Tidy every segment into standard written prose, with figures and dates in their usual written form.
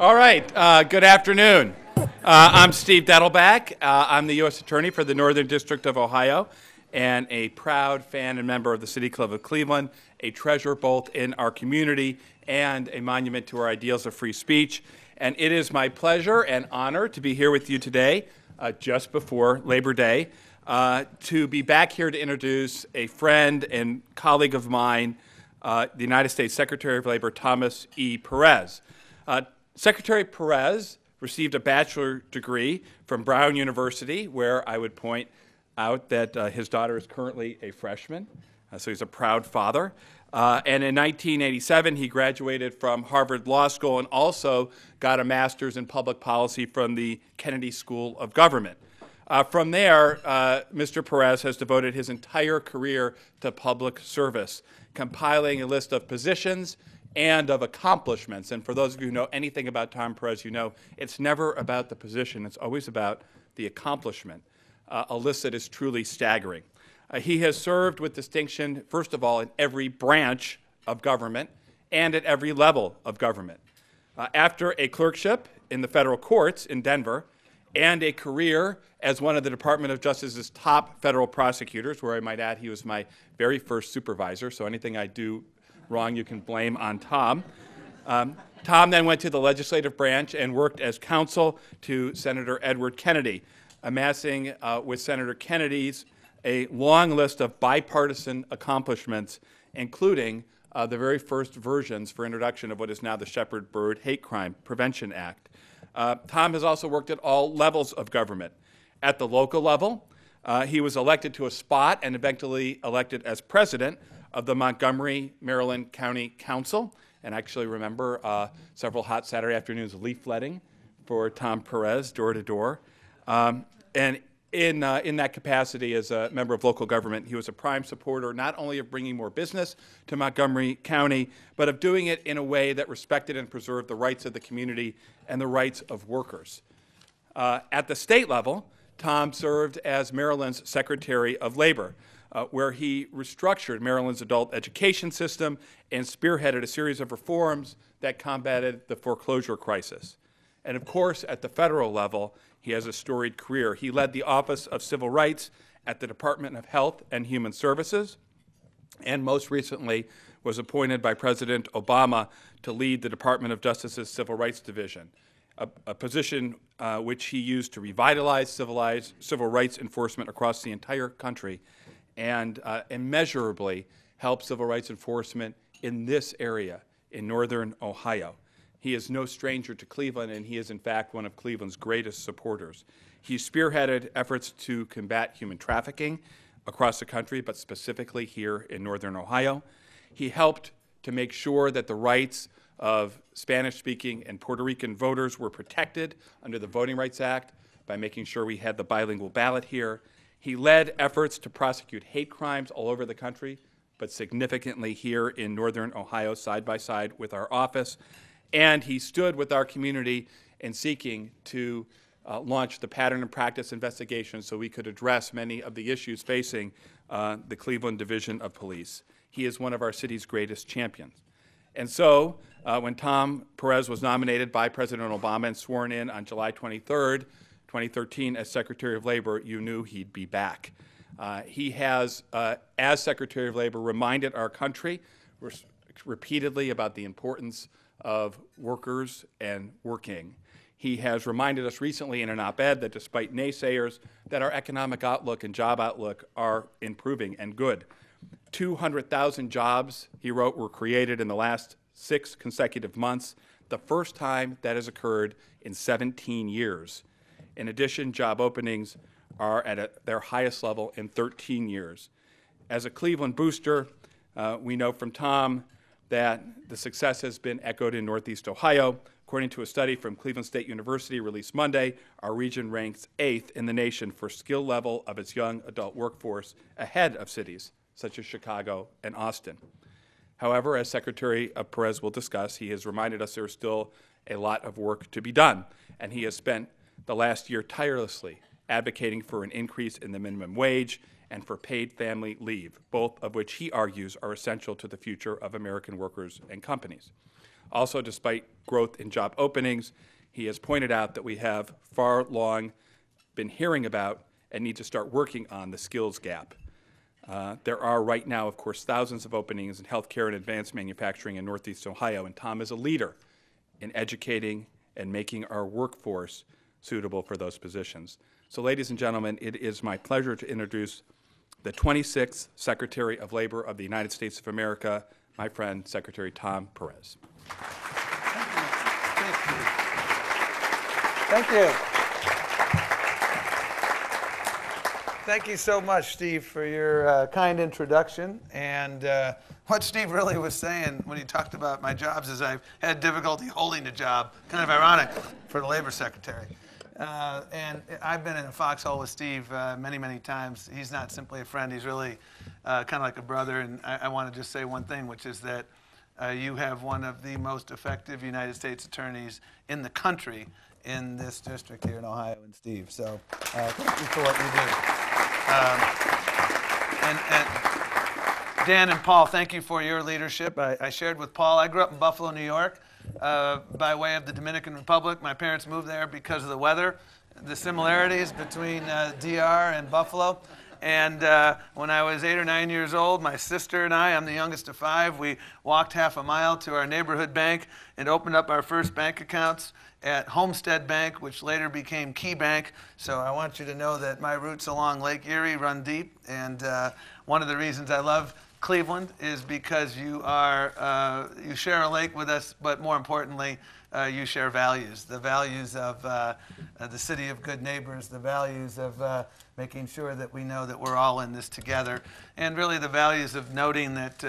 All right, good afternoon. I'm Steve Dettelbach. I'm the U.S. Attorney for the Northern District of Ohio and a proud fan and member of the City Club of Cleveland, a treasure both in our community and a monument to our ideals of free speech. And it is my pleasure and honor to be here with you today, just before Labor Day, to be back here to introduce a friend and colleague of mine, the United States Secretary of Labor, Thomas E. Perez. Secretary Perez received a bachelor degree from Brown University, where I would point out that his daughter is currently a freshman, so he's a proud father. And in 1987, he graduated from Harvard Law School and also got a master's in public policy from the Kennedy School of Government. From there, Mr. Perez has devoted his entire career to public service, compiling a list of positions and of accomplishments. And for those of you who know anything about Tom Perez, you know it's never about the position. It's always about the accomplishment, a list that is truly staggering. He has served with distinction, first of all, in every branch of government and at every level of government. After a clerkship in the federal courts in Denver and a career as one of the Department of Justice's top federal prosecutors, where I might add he was my very first supervisor, so anything I do wrong you can blame on Tom. Tom then went to the legislative branch and worked as counsel to Senator Edward Kennedy, amassing with Senator Kennedy's a long list of bipartisan accomplishments, including the very first versions for introduction of what is now the Shepherd-Bird Hate Crime Prevention Act. Tom has also worked at all levels of government. At the local level, he was elected to a spot and eventually elected as president of the Montgomery, Maryland County Council. And I actually remember several hot Saturday afternoons leafletting for Tom Perez door to door. And in that capacity as a member of local government, he was a prime supporter not only of bringing more business to Montgomery County, but of doing it in a way that respected and preserved the rights of the community and the rights of workers. At the state level, Tom served as Maryland's Secretary of Labor, where he restructured Maryland's adult education system and spearheaded a series of reforms that combated the foreclosure crisis. And of course, at the federal level, he has a storied career. He led the Office of Civil Rights at the Department of Health and Human Services, and most recently was appointed by President Obama to lead the Department of Justice's Civil Rights Division, a position which he used to revitalize civil rights enforcement across the entire country and immeasurably help civil rights enforcement in this area, in northern Ohio. He is no stranger to Cleveland, and he is, in fact, one of Cleveland's greatest supporters. He spearheaded efforts to combat human trafficking across the country, but specifically here in northern Ohio. He helped to make sure that the rights of Spanish-speaking and Puerto Rican voters were protected under the Voting Rights Act by making sure we had the bilingual ballot here. He led efforts to prosecute hate crimes all over the country, but significantly here in northern Ohio, side by side with our office. And he stood with our community in seeking to launch the pattern and practice investigation so we could address many of the issues facing the Cleveland Division of Police. He is one of our city's greatest champions. And so when Tom Perez was nominated by President Obama and sworn in on July 23rd, 2013 as Secretary of Labor, you knew he'd be back. He has, as Secretary of Labor, reminded our country repeatedly about the importance of workers and working. He has reminded us recently in an op-ed that despite naysayers, that our economic outlook and job outlook are improving and good. 200,000 jobs, he wrote, were created in the last 6 consecutive months, the first time that has occurred in 17 years. In addition, job openings are at their highest level in 13 years. As a Cleveland booster, we know from Tom that the success has been echoed in Northeast Ohio. According to a study from Cleveland State University released Monday, our region ranks 8th in the nation for skill level of its young adult workforce, ahead of cities such as Chicago and Austin. However, as Secretary Perez will discuss, he has reminded us there is still a lot of work to be done, and he has spent the last year tirelessly advocating for an increase in the minimum wage and for paid family leave, both of which he argues are essential to the future of American workers and companies. Also, despite growth in job openings, he has pointed out that we have far long been hearing about and need to start working on the skills gap. There are right now, of course, thousands of openings in healthcare and advanced manufacturing in Northeast Ohio, and Tom is a leader in educating and making our workforce suitable for those positions. So, ladies and gentlemen, it is my pleasure to introduce the 26th Secretary of Labor of the United States of America, my friend, Secretary Tom Perez. Thank you. Thank you so much, Steve, for your kind introduction. And what Steve really was saying when he talked about my jobs is I've had difficulty holding a job, kind of ironic for the Labor Secretary. And I've been in a foxhole with Steve many, many times. He's not simply a friend. He's really kind of like a brother. And I want to just say one thing, which is that you have one of the most effective United States attorneys in the country in this district here in Ohio, and Steve. So thank you for what you do. And Dan and Paul, thank you for your leadership. I shared with Paul, I grew up in Buffalo, New York, by way of the Dominican Republic. My parents moved there because of the weather, the similarities between DR and Buffalo. And when I was 8 or 9 years old, my sister and I'm the youngest of 5, we walked half a mile to our neighborhood bank and opened up our first bank accounts at Homestead Bank, which later became Key Bank. So I want you to know that my roots along Lake Erie run deep. And one of the reasons I love Cleveland is because you share a lake with us, but more importantly, you share values. The values of the city of good neighbors, the values of making sure that we know that we're all in this together, and really the values of noting that,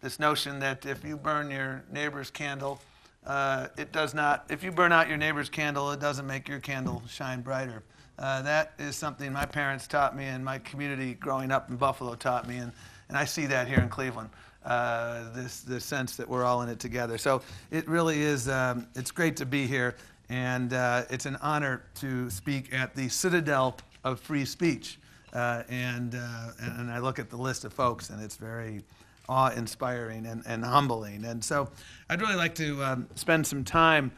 this notion that if you burn your neighbor's candle, if you burn out your neighbor's candle, it doesn't make your candle shine brighter. That is something my parents taught me and my community growing up in Buffalo taught me, and I see that here in Cleveland, this sense that we're all in it together. So it really is, it's great to be here, and it's an honor to speak at the Citadel of Free Speech. And I look at the list of folks, and it's very awe-inspiring and humbling. And so I'd really like to spend some time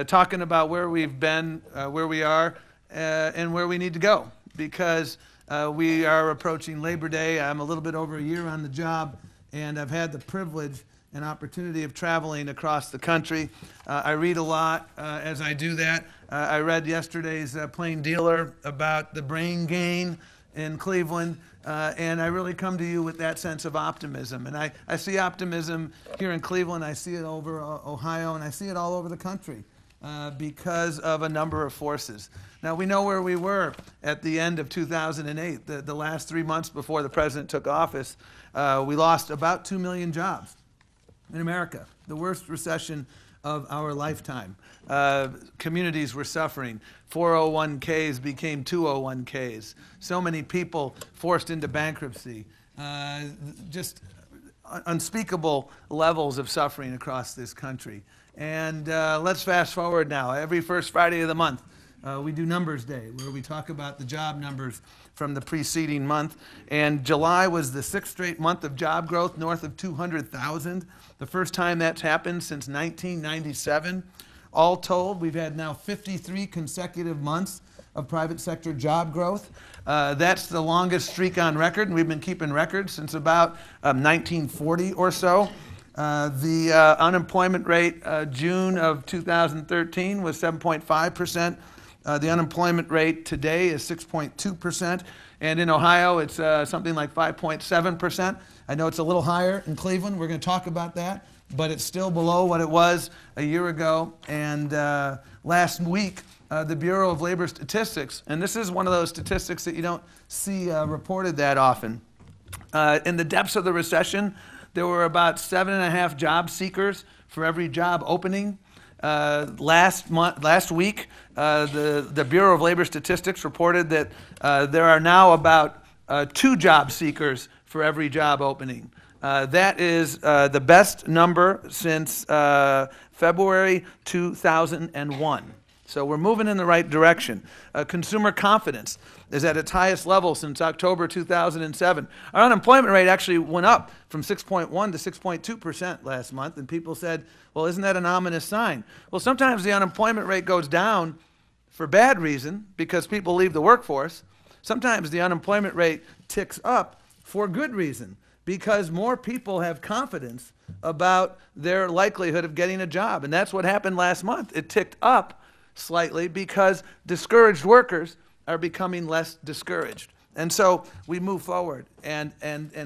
talking about where we've been, where we are, and where we need to go, because we are approaching Labor Day. I'm a little bit over a year on the job, and I've had the privilege and opportunity of traveling across the country. I read a lot as I do that. I read yesterday's Plain Dealer about the brain gain in Cleveland, and I really come to you with that sense of optimism. And I see optimism here in Cleveland, I see it over Ohio, and I see it all over the country because of a number of forces. Now, we know where we were at the end of 2008, the last 3 months before the president took office. We lost about 2 million jobs in America, the worst recession of our lifetime. Communities were suffering. 401ks became 201ks. So many people forced into bankruptcy. Just unspeakable levels of suffering across this country. And let's fast forward now. Every first Friday of the month, we do Numbers Day, where we talk about the job numbers from the preceding month. And July was the 6th straight month of job growth, north of 200,000. The first time that's happened since 1997. All told, we've had now 53 consecutive months of private sector job growth. That's the longest streak on record, and we've been keeping records since about 1940 or so. The unemployment rate, June of 2013, was 7.5%. The unemployment rate today is 6.2%. And in Ohio, it's something like 5.7%. I know it's a little higher in Cleveland. We're going to talk about that. But it's still below what it was a year ago. And last week, the Bureau of Labor Statistics, and this is one of those statistics that you don't see reported that often. In the depths of the recession, there were about 7.5 job seekers for every job opening. Last week, the Bureau of Labor Statistics reported that there are now about 2 job seekers for every job opening. That is the best number since February 2001. So we're moving in the right direction. Consumer confidence is at its highest level since October 2007. Our unemployment rate actually went up from 6.1 to 6.2% last month, and people said, well, isn't that an ominous sign? Well, sometimes the unemployment rate goes down for bad reason because people leave the workforce. Sometimes the unemployment rate ticks up for good reason because more people have confidence about their likelihood of getting a job. And that's what happened last month. It ticked up slightly because discouraged workers are becoming less discouraged. And so we move forward and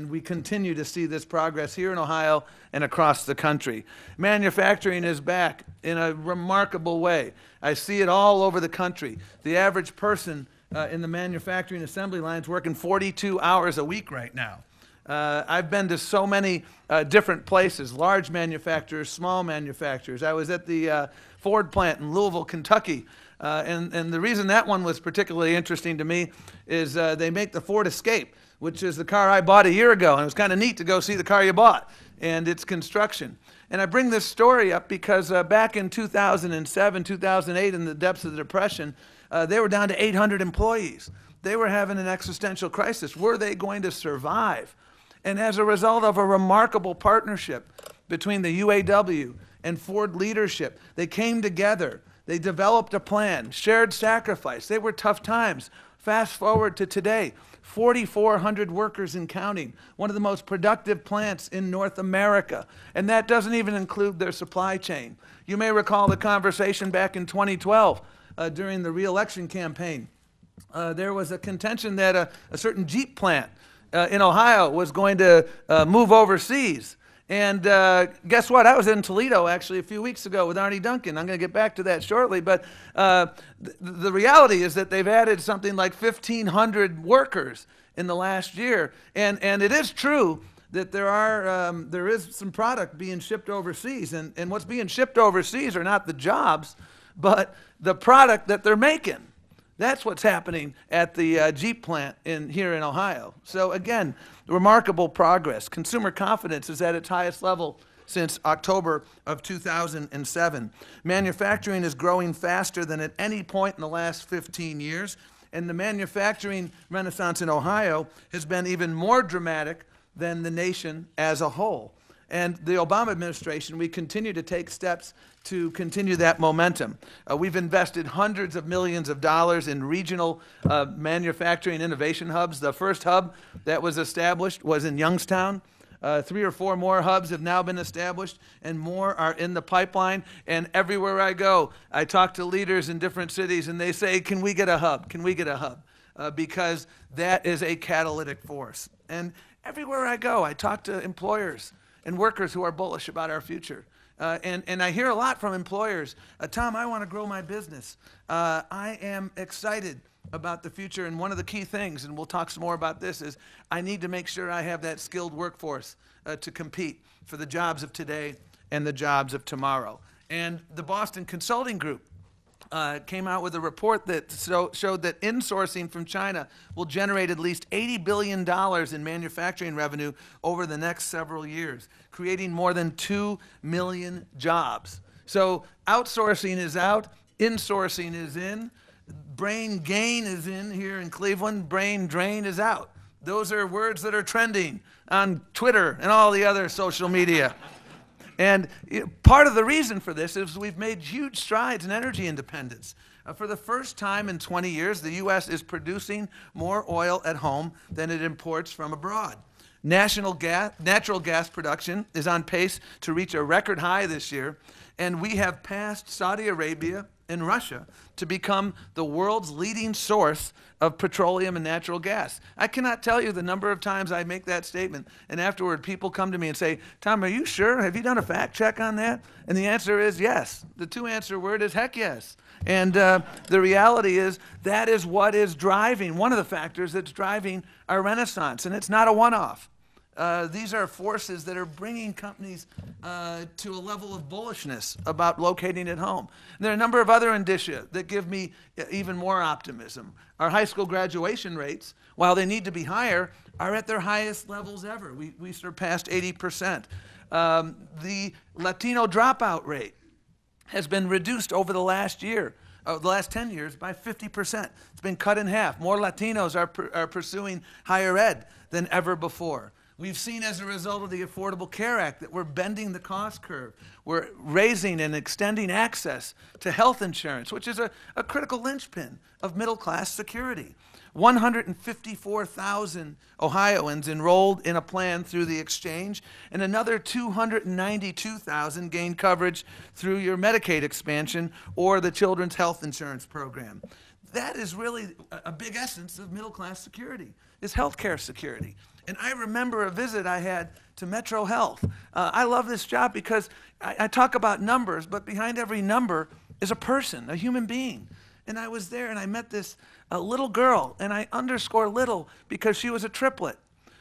we continue to see this progress here in Ohio and across the country. Manufacturing is back in a remarkable way. I see it all over the country. The average person in the manufacturing assembly lines working 42 hours a week right now. I've been to so many different places, large manufacturers, small manufacturers. I was at the Ford plant in Louisville, Kentucky. And the reason that one was particularly interesting to me is they make the Ford Escape, which is the car I bought a year ago. And it was kind of neat to go see the car you bought and its construction. And I bring this story up because back in 2007, 2008, in the depths of the Depression, they were down to 800 employees. They were having an existential crisis. Were they going to survive? And as a result of a remarkable partnership between the UAW and Ford leadership, they came together. They developed a plan, shared sacrifice. They were tough times. Fast forward to today, 4,400 workers and counting, one of the most productive plants in North America. And that doesn't even include their supply chain. You may recall the conversation back in 2012 during the re-election campaign. There was a contention that a certain Jeep plant in Ohio was going to move overseas. And guess what? I was in Toledo actually a few weeks ago with Arnie Duncan. I'm going to get back to that shortly. But the reality is that they've added something like 1,500 workers in the last year. And it is true that there is some product being shipped overseas. And what's being shipped overseas are not the jobs, but the product that they're making. That's what's happening at the Jeep plant here in Ohio. So again, remarkable progress. Consumer confidence is at its highest level since October of 2007. Manufacturing is growing faster than at any point in the last 15 years. And the manufacturing renaissance in Ohio has been even more dramatic than the nation as a whole. And the Obama administration, we continue to take steps to continue that momentum. We've invested hundreds of millions of dollars in regional manufacturing innovation hubs. The first hub that was established was in Youngstown. 3 or 4 more hubs have now been established, and more are in the pipeline. And everywhere I go, I talk to leaders in different cities, and they say, can we get a hub? Can we get a hub? Because that is a catalytic force. And everywhere I go, I talk to employers and workers who are bullish about our future. And I hear a lot from employers, Tom, I want to grow my business. I am excited about the future, and one of the key things, and we'll talk some more about this, is I need to make sure I have that skilled workforce to compete for the jobs of today and the jobs of tomorrow. And the Boston Consulting Group came out with a report that showed that insourcing from China will generate at least $80 billion in manufacturing revenue over the next several years, creating more than 2 million jobs. So outsourcing is out, insourcing is in, brain gain is in here in Cleveland, brain drain is out. Those are words that are trending on Twitter and all the other social media. And part of the reason for this is we've made huge strides in energy independence. For the first time in 20 years, the U.S. is producing more oil at home than it imports from abroad. Natural gas production is on pace to reach a record high this year, and we have passed Saudi Arabia and Russia to become the world's leading source of petroleum and natural gas. I cannot tell you the number of times I make that statement, and afterward people come to me and say, Tom, are you sure? Have you done a fact check on that? And the answer is yes. The two-answer word is heck yes. And the reality is that is what is driving, one of the factors that's driving our renaissance, and it's not a one-off. These are forces that are bringing companies to a level of bullishness about locating at home. And there are a number of other indicia that give me even more optimism. Our high school graduation rates, while they need to be higher, are at their highest levels ever. We surpassed 80%. The Latino dropout rate has been reduced over the last year the last 10 years by 50%. It's been cut in half. More Latinos are pursuing higher ed than ever before. We've seen as a result of the Affordable Care Act that we're bending the cost curve. We're raising and extending access to health insurance, which is a critical linchpin of middle-class security. 154,000 Ohioans enrolled in a plan through the exchange, and another 292,000 gained coverage through your Medicaid expansion or the Children's Health Insurance Program. That is really a big essence of middle-class security, is healthcare security. And I remember a visit I had to Metro Health. I love this job because I talk about numbers, but behind every number is a person, a human being. And I was there and I met this little girl, and I underscore little because she was a triplet.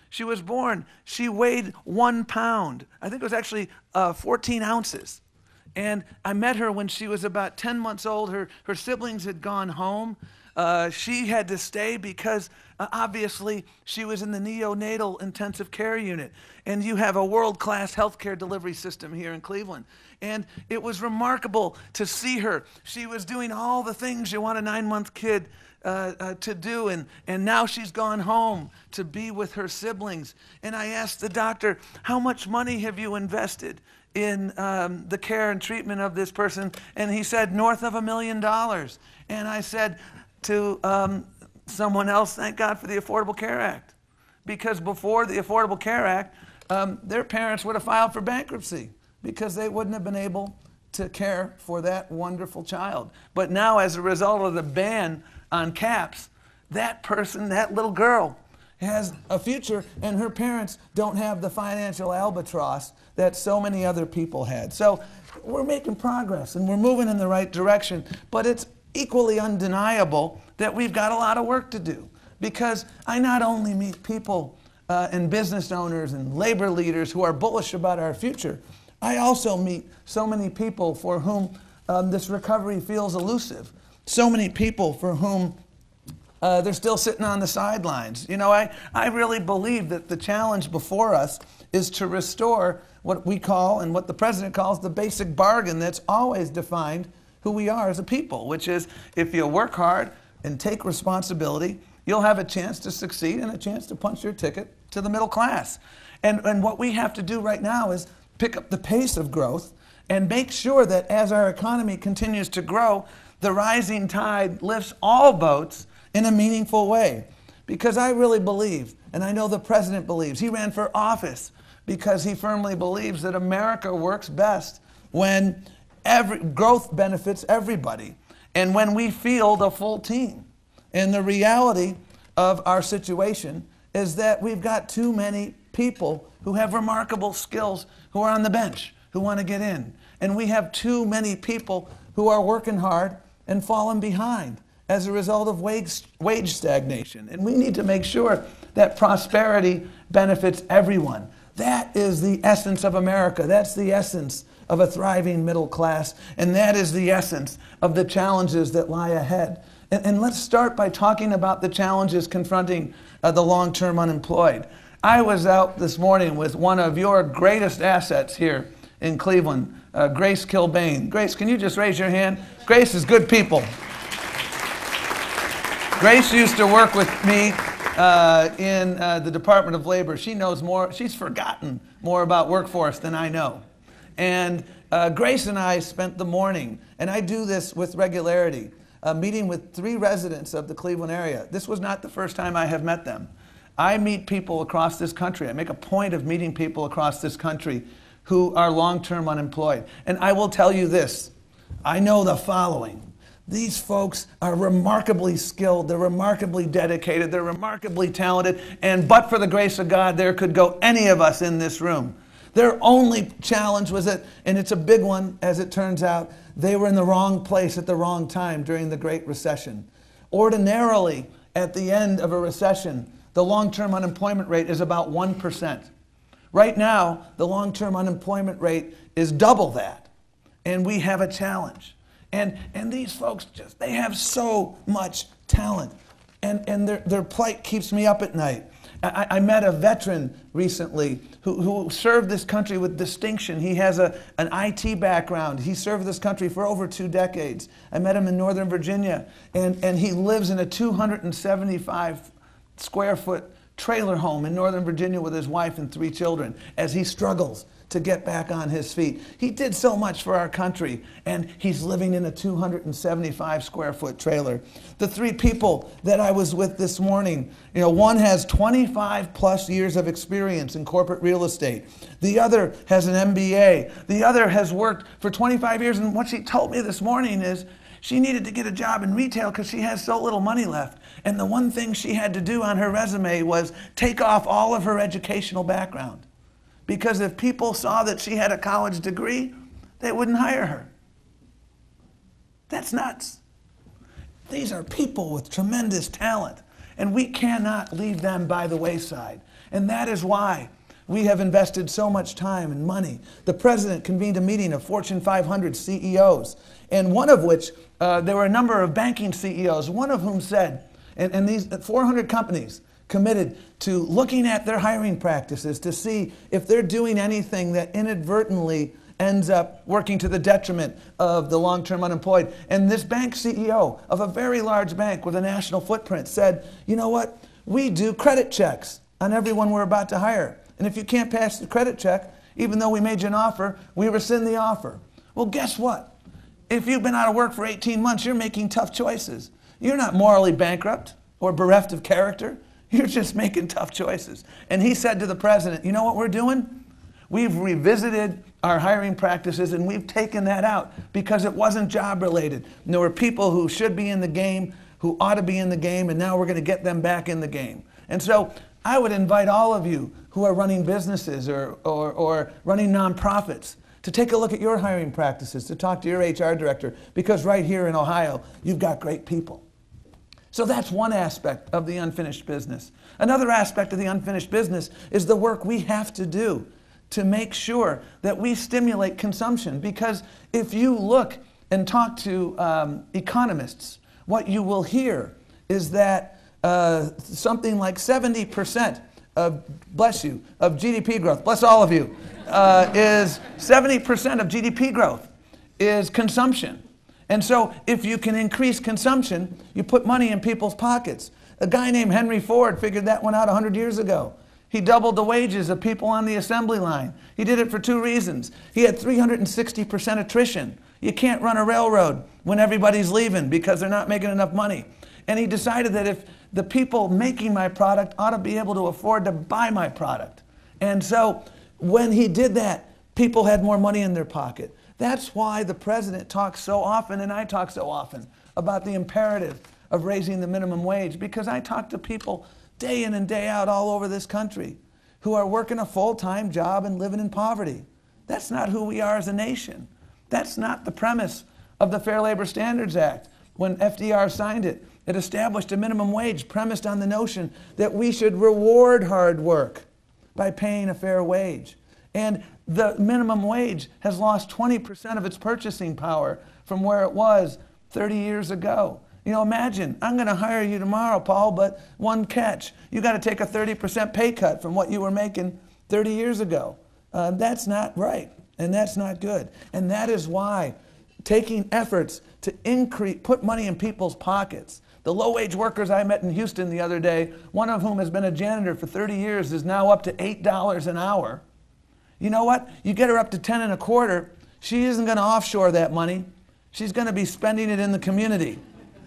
She was born, she weighed 1 pound. I think it was actually 14 ounces. And I met her when she was about 10 months old. Her siblings had gone home. She had to stay because obviously she was in the neonatal intensive care unit. And you have a world-class healthcare delivery system here in Cleveland. And it was remarkable to see her. She was doing all the things you want a 9-month kid to do, and now she's gone home to be with her siblings. And I asked the doctor, how much money have you invested in the care and treatment of this person? And he said, north of $1 million. And I said to someone else, thank God for the Affordable Care Act. Because before the Affordable Care Act, their parents would have filed for bankruptcy because they wouldn't have been able to care for that wonderful child. But now, as a result of the ban on caps, that person, that little girl, has a future, and her parents don't have the financial albatross that so many other people had. So we're making progress, and we're moving in the right direction, but it's equally undeniable that we've got a lot of work to do, because I not only meet people and business owners and labor leaders who are bullish about our future, I also meet so many people for whom this recovery feels elusive. So many people for whom they're still sitting on the sidelines. You know, I really believe that the challenge before us is to restore what we call, and what the president calls, the basic bargain that's always defined who we are as a people, which is if you work hard and take responsibility, you'll have a chance to succeed and a chance to punch your ticket to the middle class. And what we have to do right now is pick up the pace of growth and make sure that as our economy continues to grow, the rising tide lifts all boats in a meaningful way. Because I really believe, and I know the president believes, he ran for office because he firmly believes that America works best when growth benefits everybody, and when we field a full team. And the reality of our situation is that we've got too many people who have remarkable skills who are on the bench, who want to get in. And we have too many people who are working hard and falling behind as a result of wage stagnation. And we need to make sure that prosperity benefits everyone. That is the essence of America. That's the essence of a thriving middle class. And that is the essence of the challenges that lie ahead. And let's start by talking about the challenges confronting the long-term unemployed. I was out this morning with one of your greatest assets here in Cleveland, Grace Kilbane. Grace, can you just raise your hand? Grace is good people. Grace used to work with me in the Department of Labor. She knows more, she's forgotten more about workforce than I know. And Grace and I spent the morning, and I do this with regularity, meeting with 3 residents of the Cleveland area. This was not the first time I have met them. I meet people across this country. I make a point of meeting people across this country who are long-term unemployed. And I will tell you this, I know the following. These folks are remarkably skilled, they're remarkably dedicated, they're remarkably talented, and but for the grace of God, there could go any of us in this room. Their only challenge was that, and it's a big one as it turns out, they were in the wrong place at the wrong time during the Great Recession. Ordinarily, at the end of a recession, the long-term unemployment rate is about 1%. Right now, the long-term unemployment rate is double that, and we have a challenge. And these folks, they have so much talent, and their plight keeps me up at night. I met a veteran recently who served this country with distinction. He has an IT background. He served this country for over 2 decades. I met him in Northern Virginia, and he lives in a 275 square foot trailer home in Northern Virginia with his wife and 3 children as he struggles to get back on his feet. He did so much for our country, and he's living in a 275 square foot trailer. The 3 people that I was with this morning, one has 25 plus years of experience in corporate real estate. The other has an MBA. The other has worked for 25 years, and what she told me this morning is she needed to get a job in retail because she has so little money left. And the one thing she had to do on her resume was take off all of her educational background. Because if people saw that she had a college degree, they wouldn't hire her. That's nuts. These are people with tremendous talent, and we cannot leave them by the wayside. And that is why we have invested so much time and money. The president convened a meeting of Fortune 500 CEOs, and one of which, there were a number of banking CEOs, one of whom said, and these 400 companies committed to looking at their hiring practices to see if they're doing anything that inadvertently ends up working to the detriment of the long-term unemployed. And this bank CEO of a very large bank with a national footprint said, you know what, we do credit checks on everyone we're about to hire. And if you can't pass the credit check, even though we made you an offer, we rescind the offer. Well, guess what? If you've been out of work for 18 months, you're making tough choices. You're not morally bankrupt or bereft of character. You're just making tough choices. And he said to the president, you know what we're doing? We've revisited our hiring practices and we've taken that out because it wasn't job related. And there were people who should be in the game, who ought to be in the game, and now we're going to get them back in the game. And so I would invite all of you who are running businesses or running nonprofits to take a look at your hiring practices, to talk to your HR director, because right here in Ohio, you've got great people. So that's one aspect of the unfinished business. Another aspect of the unfinished business is the work we have to do to make sure that we stimulate consumption. Because if you look and talk to economists, what you will hear is that something like 70% of, bless you, of GDP growth, bless all of you, is 70% of GDP growth is consumption. And so if you can increase consumption, you put money in people's pockets. A guy named Henry Ford figured that one out 100 years ago. He doubled the wages of people on the assembly line. He did it for 2 reasons. He had 360% attrition. You can't run a railroad when everybody's leaving because they're not making enough money. And he decided that if the people making my product ought to be able to afford to buy my product. And so when he did that, people had more money in their pocket. That's why the president talks so often, and I talk so often, about the imperative of raising the minimum wage, because I talk to people day in and day out all over this country who are working a full-time job and living in poverty. That's not who we are as a nation. That's not the premise of the Fair Labor Standards Act. When FDR signed it, it established a minimum wage premised on the notion that we should reward hard work by paying a fair wage. And the minimum wage has lost 20% of its purchasing power from where it was 30 years ago. Imagine, I'm going to hire you tomorrow, Paul, but one catch. You got to take a 30% pay cut from what you were making 30 years ago. That's not right, and that's not good. And that is why taking efforts to put money in people's pockets. The low-wage workers I met in Houston the other day, one of whom has been a janitor for 30 years, is now up to $8 an hour. You know what? You get her up to 10 1/4, she isn't going to offshore that money. She's going to be spending it in the community.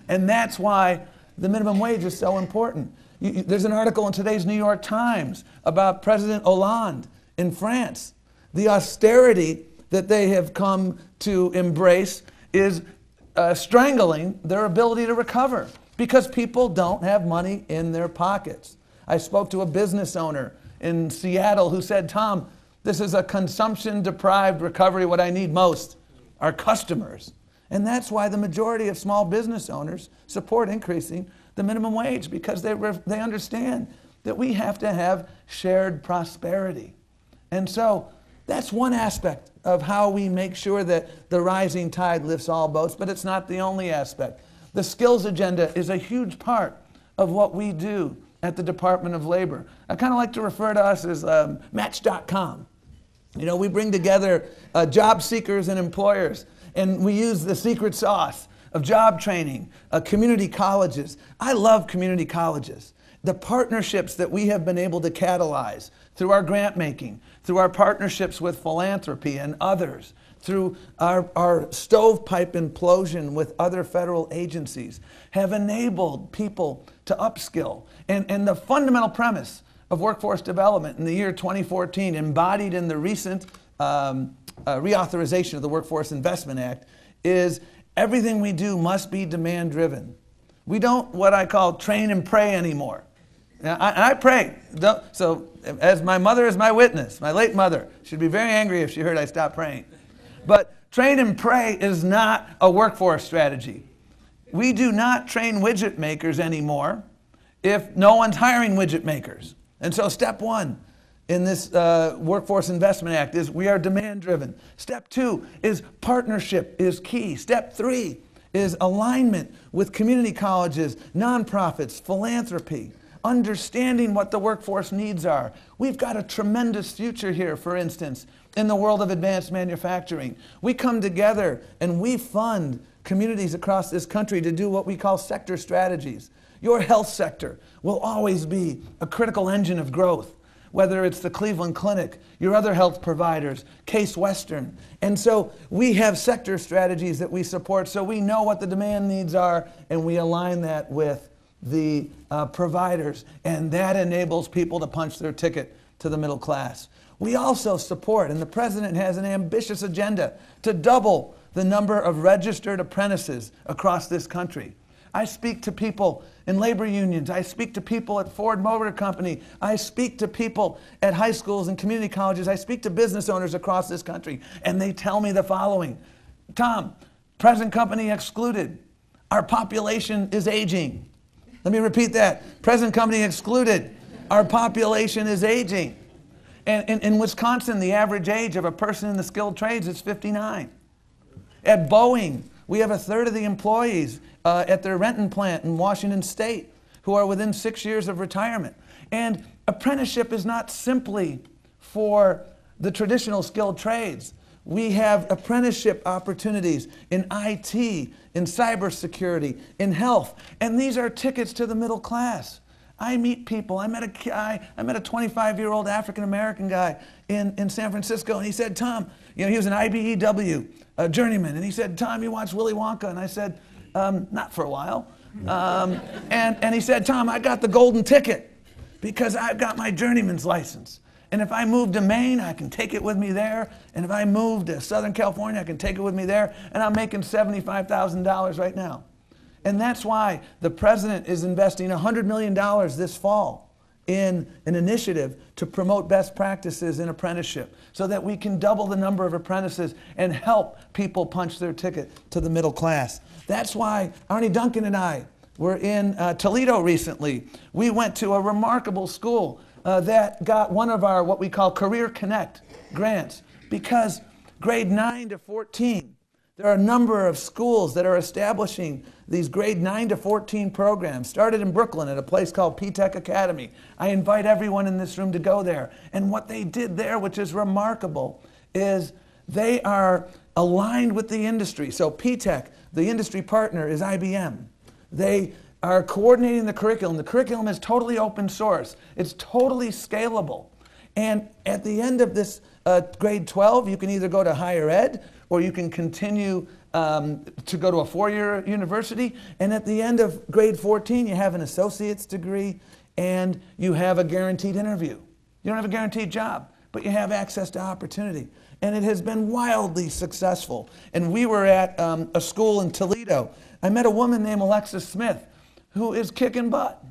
And that's why the minimum wage is so important. There's an article in today's New York Times about President Hollande in France. The austerity that they have come to embrace is strangling their ability to recover because people don't have money in their pockets. I spoke to a business owner in Seattle who said, Tom, this is a consumption-deprived recovery. What I need most are customers. And that's why the majority of small business owners support increasing the minimum wage, because they understand that we have to have shared prosperity. And so that's one aspect of how we make sure that the rising tide lifts all boats, but it's not the only aspect. The skills agenda is a huge part of what we do at the Department of Labor. I kind of like to refer to us as Match.com. You know, we bring together job seekers and employers, and we use the secret sauce of job training, community colleges. I love community colleges. The partnerships that we have been able to catalyze through our grant making, through our partnerships with philanthropy and others, through our stovepipe implosion with other federal agencies, have enabled people to upskill. And the fundamental premise of workforce development in the year 2014, embodied in the recent reauthorization of the Workforce Investment Act, is everything we do must be demand-driven. We don't what I call train and pray anymore. I pray. So as my mother is my witness, my late mother, she'd be very angry if she heard I stopped praying. But train and pray is not a workforce strategy. We do not train widget makers anymore if no one's hiring widget makers. And so step one in this Workforce Investment Act is we are demand driven. Step two is partnership is key. Step three is alignment with community colleges, nonprofits, philanthropy, understanding what the workforce needs are. We've got a tremendous future here, for instance, in the world of advanced manufacturing. We come together and we fund communities across this country to do what we call sector strategies. Your health sector will always be a critical engine of growth, whether it's the Cleveland Clinic, your other health providers, Case Western. And so we have sector strategies that we support so we know what the demand needs are and we align that with the providers, and that enables people to punch their ticket to the middle class. We also support, and the president has an ambitious agenda to double the number of registered apprentices across this country. I speak to people in labor unions. I speak to people at Ford Motor Company. I speak to people at high schools and community colleges. I speak to business owners across this country, and they tell me the following. Tom, present company excluded. Our population is aging. Let me repeat that. Present company excluded. Our population is aging. And in Wisconsin, the average age of a person in the skilled trades is 59. At Boeing, we have a third of the employees at their Renton plant in Washington State who are within 6 years of retirement. And apprenticeship is not simply for the traditional skilled trades. We have apprenticeship opportunities in IT, in cybersecurity, in health, and these are tickets to the middle class. I meet people. I met a 25-year-old African-American guy in San Francisco, and he said, Tom, you know, he was an IBEW journeyman, and he said, Tom, you watch Willy Wonka? And I said, not for a while. And he said, Tom, I got the golden ticket because I've got my journeyman's license. And if I move to Maine, I can take it with me there. And if I move to Southern California, I can take it with me there. And I'm making $75,000 right now. And that's why the president is investing $100 million this fall in an initiative to promote best practices in apprenticeship so that we can double the number of apprentices and help people punch their ticket to the middle class. That's why Arnie Duncan and I were in Toledo recently. We went to a remarkable school that got one of our what we call Career Connect grants because grade 9 to 14, there are a number of schools that are establishing these grade 9 to 14 programs, started in Brooklyn at a place called P-Tech Academy. I invite everyone in this room to go there. And what they did there, which is remarkable, is they are aligned with the industry. So P-Tech, the industry partner, is IBM. They are coordinating the curriculum. The curriculum is totally open source. It's totally scalable. And at the end of this grade 12, you can either go to higher ed or you can continue to go to a four-year university. And at the end of grade 14, you have an associate's degree and you have a guaranteed interview. You don't have a guaranteed job, but you have access to opportunity. And it has been wildly successful. And we were at a school in Toledo. I met a woman named Alexis Smith who is kicking butt.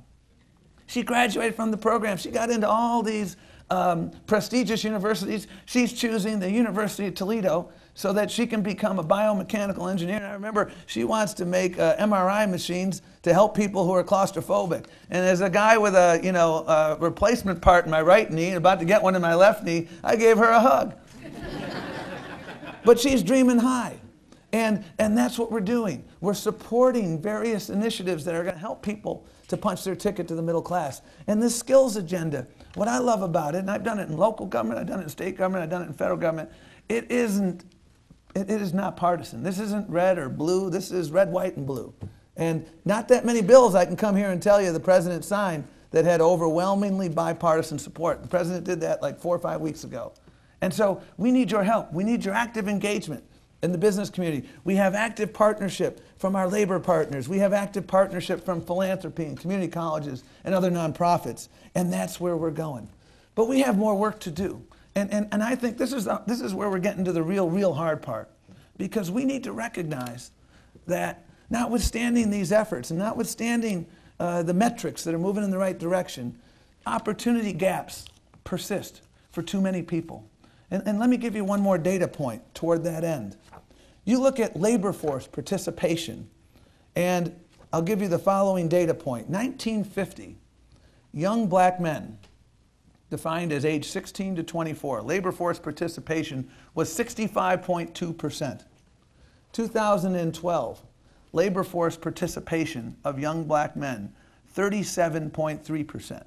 She graduated from the program. She got into all these prestigious universities. She's choosing the University of Toledo so that she can become a biomechanical engineer. And I remember she wants to make MRI machines to help people who are claustrophobic. And as a guy with a replacement part in my right knee, about to get one in my left knee, I gave her a hug. But she's dreaming high. And that's what we're doing. We're supporting various initiatives that are going to help people to punch their ticket to the middle class. And this skills agenda, what I love about it, and I've done it in local government, I've done it in state government, I've done it in federal government, it is not partisan. This isn't red or blue, this is red, white, and blue. And not that many bills I can come here and tell you the president signed that had overwhelmingly bipartisan support. The president did that like 4 or 5 weeks ago. And so we need your help. We need your active engagement in the business community. We have active partnership from our labor partners. We have active partnership from philanthropy and community colleges and other nonprofits. And that's where we're going. But we have more work to do. And I think this is where we're getting to the real hard part. Because we need to recognize that notwithstanding these efforts and notwithstanding the metrics that are moving in the right direction, opportunity gaps persist for too many people. And let me give you one more data point toward that end. You look at labor force participation, and I'll give you the following data point. 1950, young black men, defined as age 16 to 24, labor force participation was 65.2%. 2012, labor force participation of young black men, 37.3%.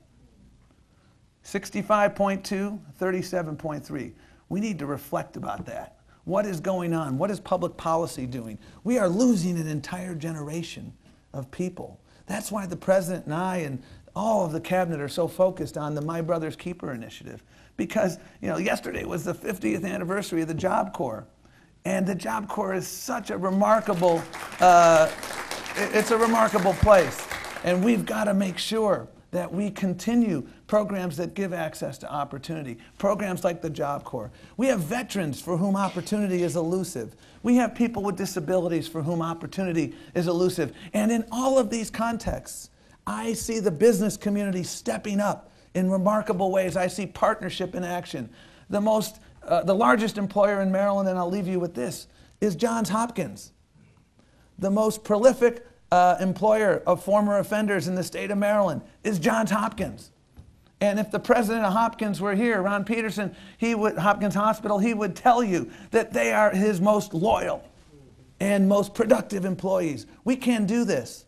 65.2, 37.3. We need to reflect about that. What is going on? What is public policy doing? We are losing an entire generation of people. That's why the president and I and all of the cabinet are so focused on the My Brother's Keeper initiative. Because, yesterday was the 50th anniversary of the Job Corps. And the Job Corps is such a remarkable, it's a remarkable place. And we've got to make sure that we continue programs that give access to opportunity, programs like the Job Corps. We have veterans for whom opportunity is elusive. We have people with disabilities for whom opportunity is elusive. And in all of these contexts, I see the business community stepping up in remarkable ways. I see partnership in action. The largest employer in Maryland, and I'll leave you with this, is Johns Hopkins. The most prolific employer of former offenders in the state of Maryland is Johns Hopkins. And if the president of Hopkins were here, Ron Peterson, Hopkins Hospital, he would tell you that they are his most loyal and most productive employees. We can do this.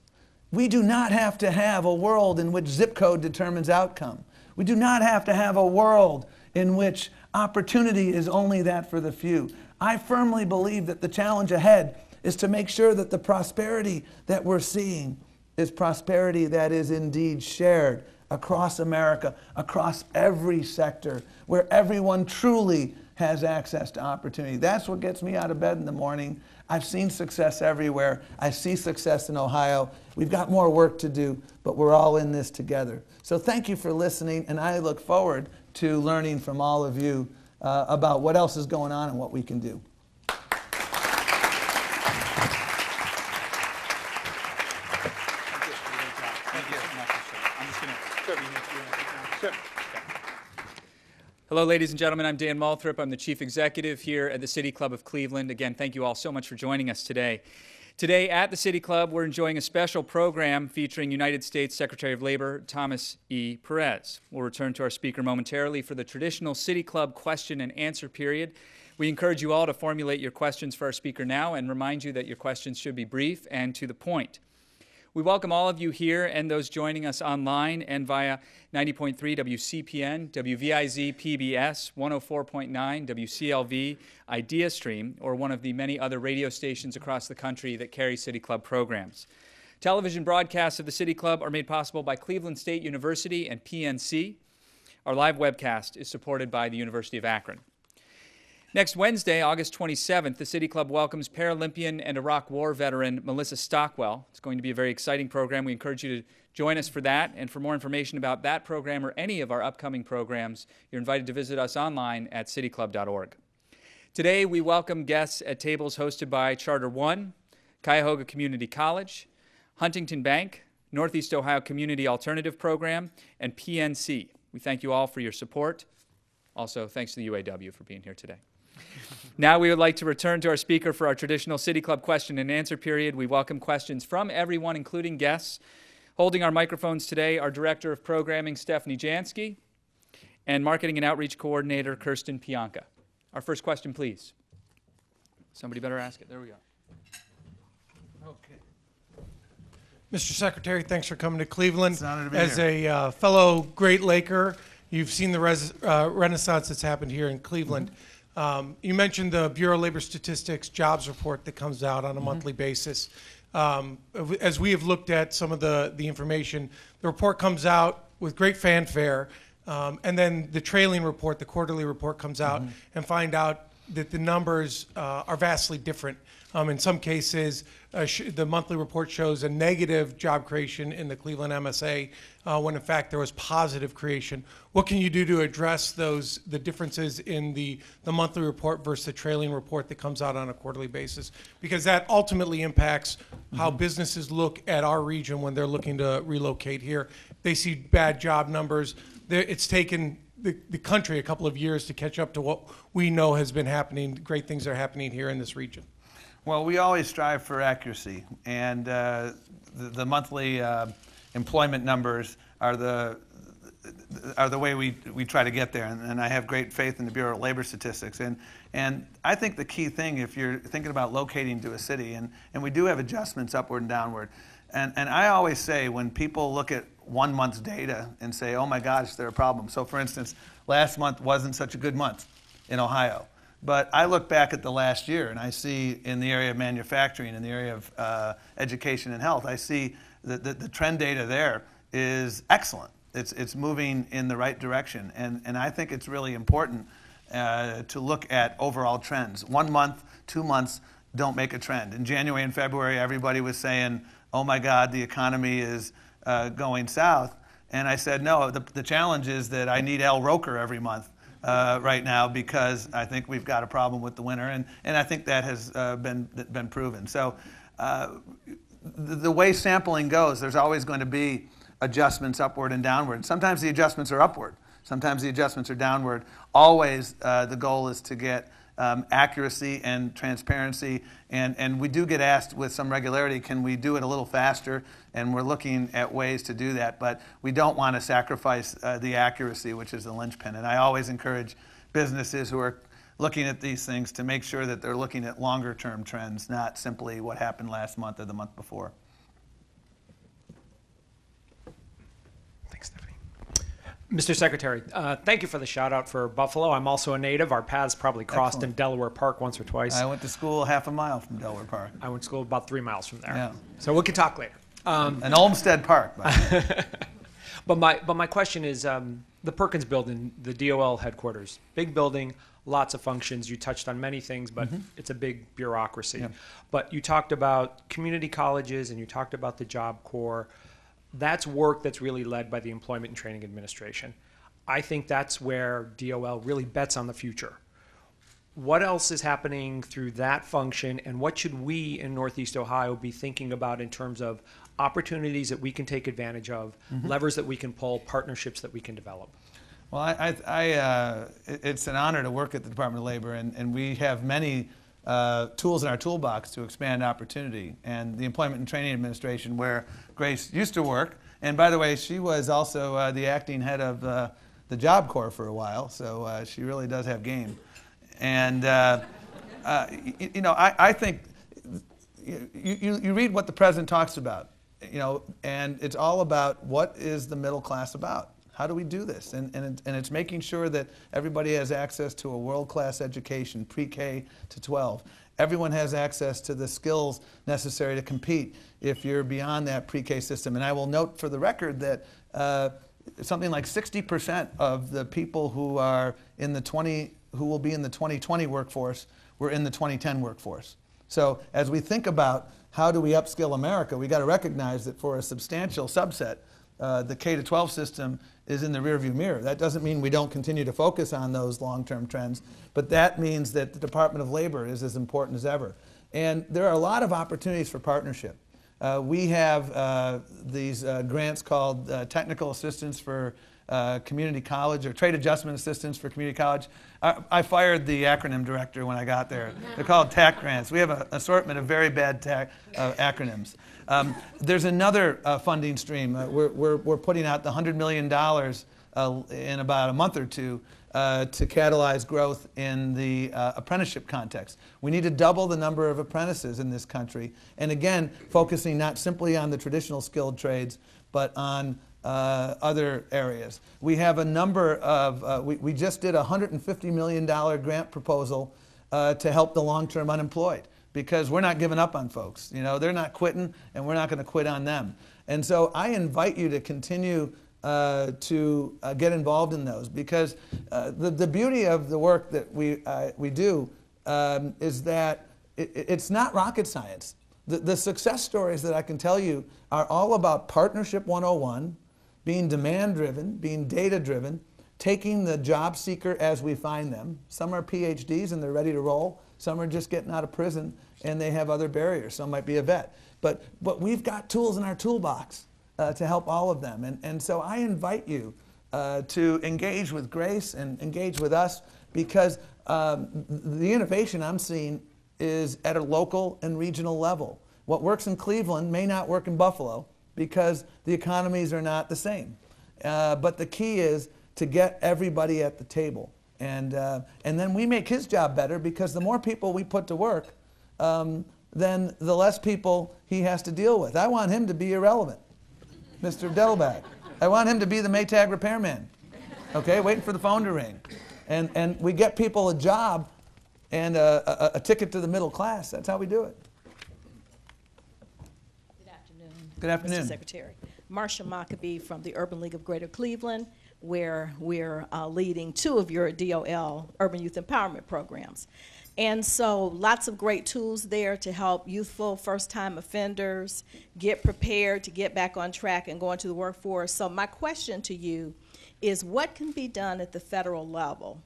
We do not have to have a world in which zip code determines outcome. We do not have to have a world in which opportunity is only that for the few. I firmly believe that the challenge ahead is to make sure that the prosperity that we're seeing is prosperity that is indeed shared across America, across every sector, where everyone truly has access to opportunity. That's what gets me out of bed in the morning. I've seen success everywhere. I see success in Ohio. We've got more work to do, but we're all in this together. So thank you for listening, and I look forward to learning from all of you about what else is going on and what we can do. Hello, ladies and gentlemen. I'm Dan Malthrop. I'm the Chief Executive here at the City Club of Cleveland. Again, thank you all so much for joining us today. Today at the City Club, we're enjoying a special program featuring United States Secretary of Labor Thomas E. Perez. We'll return to our speaker momentarily for the traditional City Club question and answer period. We encourage you all to formulate your questions for our speaker now and remind you that your questions should be brief and to the point. We welcome all of you here and those joining us online and via 90.3 WCPN, WVIZ PBS, 104.9 WCLV, Idea Stream, or one of the many other radio stations across the country that carry City Club programs. Television broadcasts of the City Club are made possible by Cleveland State University and PNC. Our live webcast is supported by the University of Akron. Next Wednesday, August 27th, the City Club welcomes Paralympian and Iraq War veteran Melissa Stockwell. It's going to be a very exciting program. We encourage you to join us for that. And for more information about that program or any of our upcoming programs, you're invited to visit us online at cityclub.org. Today, we welcome guests at tables hosted by Charter One, Cuyahoga Community College, Huntington Bank, Northeast Ohio Community Alternative Program, and PNC. We thank you all for your support. Also, thanks to the UAW for being here today. Now we would like to return to our speaker for our traditional City Club question and answer period. We welcome questions from everyone, including guests. Holding our microphones today, our Director of Programming, Stephanie Jansky, and Marketing and Outreach Coordinator, Kirsten Pianka. Our first question, please. Somebody better ask it. There we go. Okay. Mr. Secretary, thanks for coming to Cleveland. It's an honor to be As here. a fellow Great Laker, you've seen the renaissance that's happened here in Cleveland. You mentioned the Bureau of Labor Statistics jobs report that comes out on a monthly basis. As we have looked at some of the information, the report comes out with great fanfare, and then the trailing report, the quarterly report, comes out and find out that the numbers are vastly different. In some cases, the monthly report shows a negative job creation in the Cleveland MSA when in fact there was positive creation. What can you do to address the differences in the monthly report versus the trailing report that comes out on a quarterly basis? Because that ultimately impacts how businesses look at our region when they're looking to relocate here. They see bad job numbers. It's taken the country a couple of years to catch up to what we know has been happening, great things are happening here in this region. Well, we always strive for accuracy, and the monthly employment numbers are the way we try to get there, and I have great faith in the Bureau of Labor Statistics. And I think the key thing, if you're thinking about locating to a city, and we do have adjustments upward and downward, and I always say when people look at 1 month's data and say, oh my gosh, there are problems. So for instance, last month wasn't such a good month in Ohio. But I look back at the last year and I see in the area of manufacturing, in the area of education and health, I see that the trend data there is excellent. It's moving in the right direction. And I think it's really important to look at overall trends. 1 month, 2 months don't make a trend. In January and February, everybody was saying, oh my God, the economy is going south. And I said, no, the challenge is that I need Al Roker every month. Right now, because I think we've got a problem with the winter, and I think that has been proven. So the way sampling goes, there's always going to be adjustments upward and downward. Sometimes the adjustments are upward. Sometimes the adjustments are downward. Always the goal is to get accuracy and transparency, and we do get asked with some regularity, can we do it a little faster? And we're looking at ways to do that, but we don't want to sacrifice the accuracy, which is the linchpin. And I always encourage businesses who are looking at these things to make sure that they're looking at longer term trends, not simply what happened last month or the month before. Thanks, Stephanie. Mr. Secretary, thank you for the shout out for Buffalo. I'm also a native. Our paths probably crossed Excellent. in Delaware Park once or twice. I went to school half a mile from Delaware Park. I went to school about 3 miles from there. Yeah. So we can talk later. And Olmsted Park, by the way. But my question is, the Perkins building, the DOL headquarters, big building, lots of functions. You touched on many things, but it's a big bureaucracy. Yeah. But you talked about community colleges and you talked about the Job Corps. That's work that's really led by the Employment and Training Administration. I think that's where DOL really bets on the future. What else is happening through that function, and what should we in Northeast Ohio be thinking about in terms of opportunities that we can take advantage of, levers that we can pull, partnerships that we can develop? Well, it's an honor to work at the Department of Labor, and we have many tools in our toolbox to expand opportunity. And the Employment and Training Administration, where Grace used to work, and by the way, she was also the acting head of the Job Corps for a while, so she really does have game. And I think you read what the president talks about, and it's all about what is the middle class about. How do we do this? And it's making sure that everybody has access to a world-class education, pre-K to 12. Everyone has access to the skills necessary to compete if you're beyond that pre-K system. And I will note for the record that something like 60% of the people who are who will be in the 2020 workforce were in the 2010 workforce. So as we think about how do we upskill America, we got to recognize that for a substantial subset, the K-12 system is in the rearview mirror. That doesn't mean we don't continue to focus on those long-term trends, but that means that the Department of Labor is as important as ever. And there are a lot of opportunities for partnership. We have these grants called Technical Assistance for Community College, or Trade Adjustment Assistance for Community College. I fired the acronym director when I got there. They're called TAC grants. We have an assortment of very bad TAC acronyms. There's another funding stream. We're putting out the $100 million in about a month or two to catalyze growth in the apprenticeship context. We need to double the number of apprentices in this country. And again, focusing not simply on the traditional skilled trades, but on other areas. We have a number of, we just did a $150 million grant proposal to help the long-term unemployed, because we're not giving up on folks. You know, they're not quitting, and we're not going to quit on them. And so I invite you to continue to get involved in those, because the beauty of the work that we do is that it's not rocket science. The success stories that I can tell you are all about partnership 101, being demand-driven, being data-driven, taking the job seeker as we find them. Some are PhDs and they're ready to roll. Some are just getting out of prison and they have other barriers. Some might be a vet. But we've got tools in our toolbox to help all of them. And so I invite you to engage with Grace and engage with us, because the innovation I'm seeing is at a local and regional level. What works in Cleveland may not work in Buffalo because the economies are not the same. But the key is to get everybody at the table. And then we make his job better, because the more people we put to work, then the less people he has to deal with. I want him to be irrelevant, Mr. Dettelbach. I want him to be the Maytag repairman, okay, waiting for the phone to ring. And we get people a job and a ticket to the middle class. That's how we do it. Good afternoon. Good afternoon. Mr. Secretary. Marsha Maccabee from the Urban League of Greater Cleveland, where we're leading 2 of your DOL Urban Youth Empowerment programs. And so lots of great tools there to help youthful first-time offenders get prepared to get back on track and go into the workforce. So my question to you is, what can be done at the federal level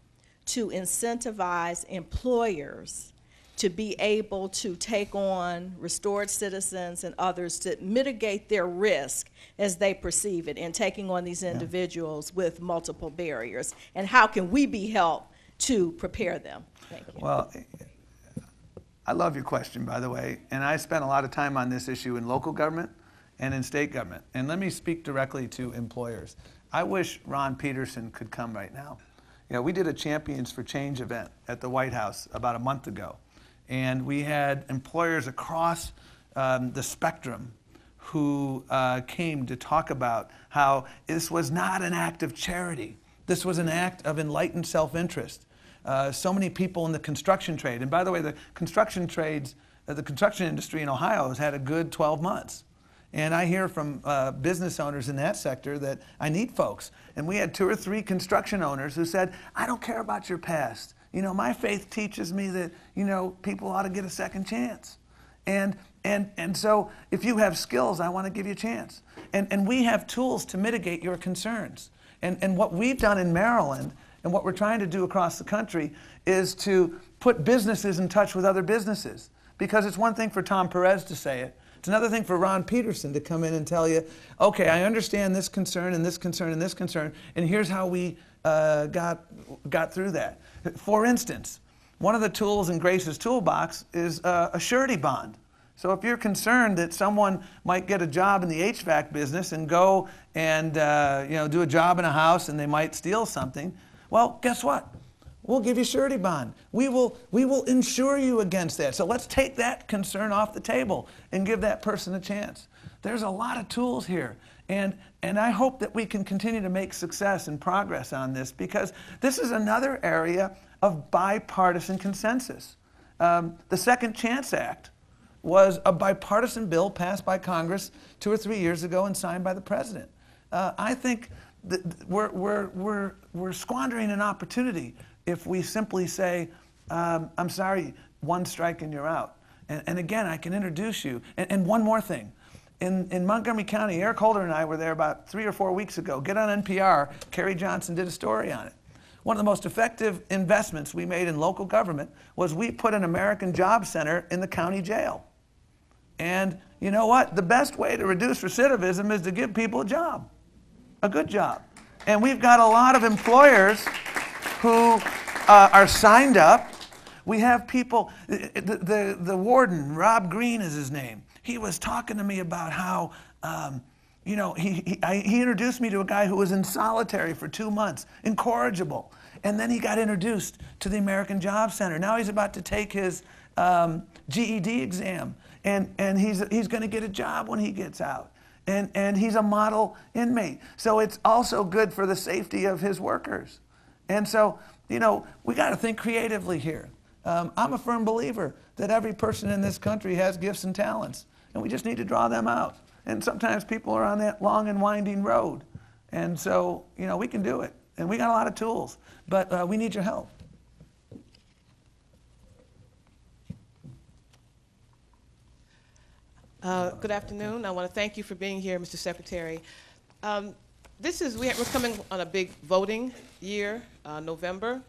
to incentivize employers to be able to take on restored citizens and others to mitigate their risk as they perceive it in taking on these individuals with multiple barriers? And how can we be helped to prepare them? Thank you. Well, I love your question, by the way, and I spent a lot of time on this issue in local government and in state government. And let me speak directly to employers. I wish Ron Peterson could come right now. You know, we did a Champions for Change event at the White House about a month ago, and we had employers across the spectrum who came to talk about how this was not an act of charity. This was an act of enlightened self-interest. So many people in the construction trade, and by the way, the construction trades, the construction industry in Ohio has had a good 12 months. And I hear from business owners in that sector that I need folks. And we had 2 or 3 construction owners who said, I don't care about your past. You know, my faith teaches me that, you know, people ought to get a second chance. And so if you have skills, I want to give you a chance. And we have tools to mitigate your concerns. And what we've done in Maryland and what we're trying to do across the country is to put businesses in touch with other businesses. Because it's one thing for Tom Perez to say it. It's another thing for Ron Peterson to come in and tell you, okay, I understand this concern and this concern and this concern, and here's how we got through that. For instance, one of the tools in Grace's toolbox is a surety bond. So if you're concerned that someone might get a job in the HVAC business and go and you know, do a job in a house and they might steal something, well, guess what? We'll give you surety bond. We will insure you against that. So let's take that concern off the table and give that person a chance. There's a lot of tools here. And I hope that we can continue to make success and progress on this, because this is another area of bipartisan consensus. The Second Chance Act was a bipartisan bill passed by Congress 2 or 3 years ago and signed by the president. I think that we're squandering an opportunity if we simply say, I'm sorry, 1 strike and you're out. And again, I can introduce you. And one more thing. In Montgomery County, Eric Holder and I were there about 3 or 4 weeks ago. Get on NPR. Kerry Johnson did a story on it. One of the most effective investments we made in local government was we put an American Job Center in the county jail. And you know what? The best way to reduce recidivism is to give people a job, a good job. And we've got a lot of employers who are signed up. We have people, the warden, Rob Green is his name. He was talking to me about how You know, he introduced me to a guy who was in solitary for 2 months, incorrigible. And then he got introduced to the American Job Center. Now he's about to take his GED exam, and he's going to get a job when he gets out. And he's a model inmate. So it's also good for the safety of his workers. And so, you know, we got to think creatively here. I'm a firm believer that every person in this country has gifts and talents, and we just need to draw them out. And sometimes people are on that long and winding road. And so, you know, we can do it. And we got a lot of tools, but we need your help. Good afternoon. I want to thank you for being here, Mr. Secretary. We're coming on a big voting year, November,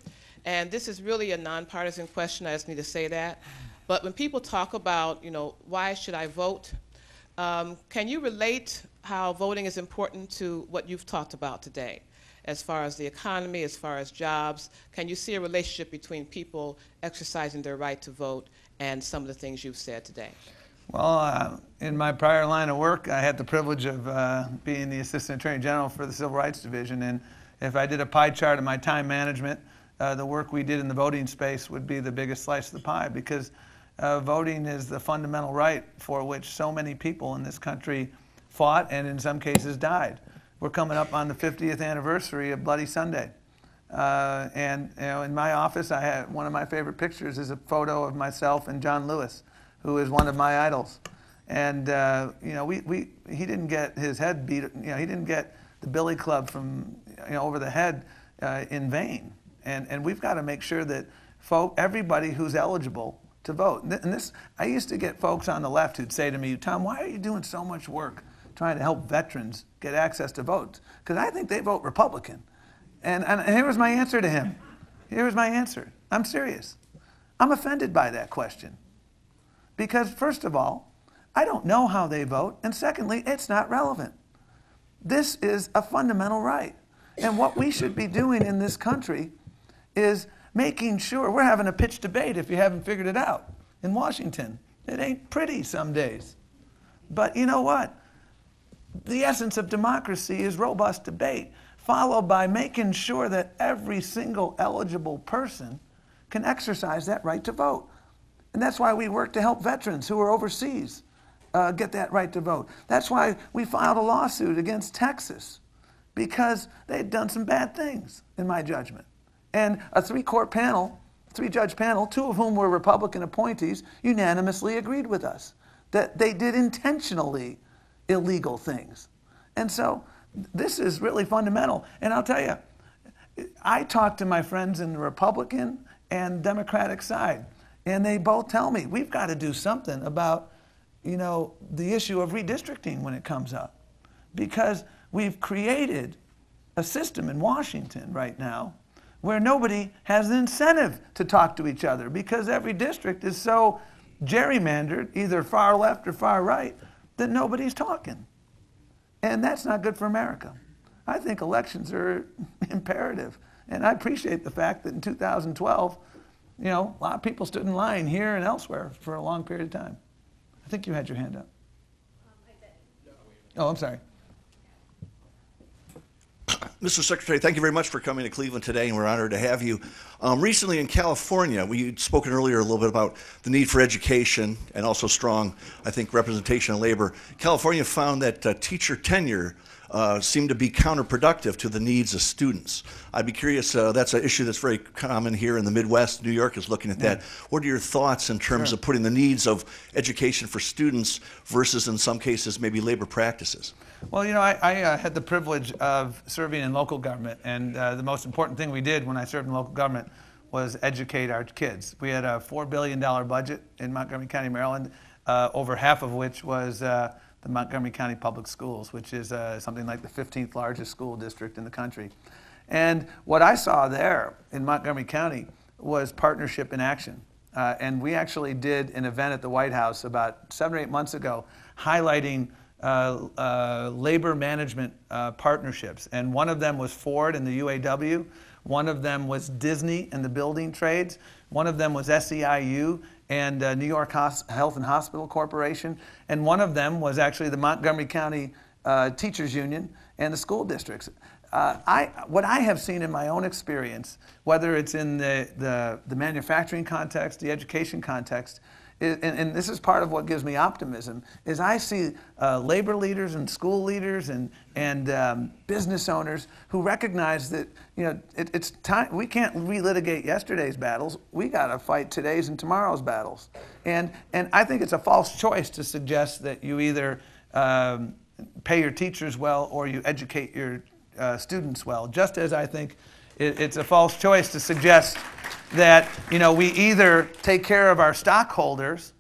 and this is really a nonpartisan question. I just need to say that. But when people talk about, you know, why should I vote, can you relate how voting is important to what you've talked about today, as far as the economy, as far as jobs? Can you see a relationship between people exercising their right to vote and some of the things you've said today? Well, in my prior line of work, I had the privilege of being the Assistant Attorney General for the Civil Rights Division. And if I did a pie chart of my time management, the work we did in the voting space would be the biggest slice of the pie, because voting is the fundamental right for which so many people in this country fought and in some cases died. We're coming up on the 50th anniversary of Bloody Sunday. And you know, in my office, I had one of my favorite pictures is a photo of myself and John Lewis, who is one of my idols. And you know, he didn't get his head beat, you know, he didn't get the billy club from, you know, over the head in vain. And we've got to make sure that everybody who's eligible to vote, and this, I used to get folks on the left who'd say to me, Tom, why are you doing so much work trying to help veterans get access to votes? Because I think they vote Republican. And here was my answer to him. Here was my answer. I'm serious. I'm offended by that question. Because first of all, I don't know how they vote, and secondly, it's not relevant. This is a fundamental right. And what we should be doing in this country is making sure, we're having a pitch debate, if you haven't figured it out, in Washington. It ain't pretty some days. But you know what? The essence of democracy is robust debate, followed by making sure that every single eligible person can exercise that right to vote. And that's why we work to help veterans who are overseas get that right to vote. That's why we filed a lawsuit against Texas, because they had done some bad things, in my judgment. And a three-judge panel, 2 of whom were Republican appointees, unanimously agreed with us that they did intentionally illegal things. And so this is really fundamental. And I'll tell you, I talk to my friends in the Republican and Democratic side, and they both tell me we've got to do something about, you know, the issue of redistricting when it comes up, because we've created a system in Washington right now where nobody has an incentive to talk to each other, because every district is so gerrymandered, either far left or far right, that nobody's talking. And that's not good for America. I think elections are imperative. And I appreciate the fact that in 2012, you know, a lot of people stood in line here and elsewhere for a long period of time. I think you had your hand up. Oh, I'm sorry. Mr. Secretary, thank you very much for coming to Cleveland today, and we're honored to have you. Recently in California, we'd spoken earlier a little bit about the need for education and also strong, I think, representation of labor. California found that teacher tenure seemed to be counterproductive to the needs of students. I'd be curious, that's an issue that's very common here in the Midwest. New York is looking at that. What are your thoughts in terms of putting the needs of education for students versus, in some cases, maybe labor practices? Well, you know, I had the privilege of serving in local government, and the most important thing we did when I served in local government was educate our kids. We had a $4 billion budget in Montgomery County, Maryland, over half of which was the Montgomery County Public Schools, which is something like the 15th largest school district in the country. And what I saw there in Montgomery County was partnership in action. And we actually did an event at the White House about 7 or 8 months ago highlighting labor management partnerships. And one of them was Ford and the UAW. One of them was Disney and the building trades. One of them was SEIU and New York Health and Hospital Corporation. And one of them was actually the Montgomery County teachers union and the school districts. What I have seen in my own experience, whether it's in the manufacturing context, the education context, and this is part of what gives me optimism, is I see labor leaders and school leaders and business owners who recognize that it's time. We can't relitigate yesterday's battles. We got to fight today's and tomorrow's battles. And I think it's a false choice to suggest that you either pay your teachers well or you educate your students well. Just as I think it's a false choice to suggest that we either take care of our stockholders